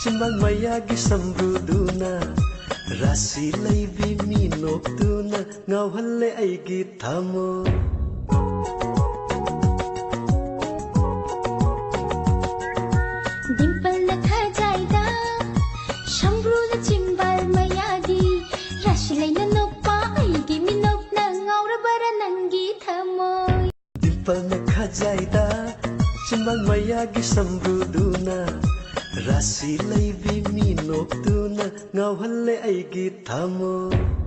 चिंबाल मयागी संब्रुदुना राशि लैबी मिनोक्तुना ngauhalle aigi thamoi Dimple na khajayda Shambru na chimbal mayagi Rasilay na nokpa aigi minok na ngaura bara nangi thamoy Dimple na khajayda Chimbal mayagi sambruduna Rasilay bi minok tuna ngauhalle aigi thamoi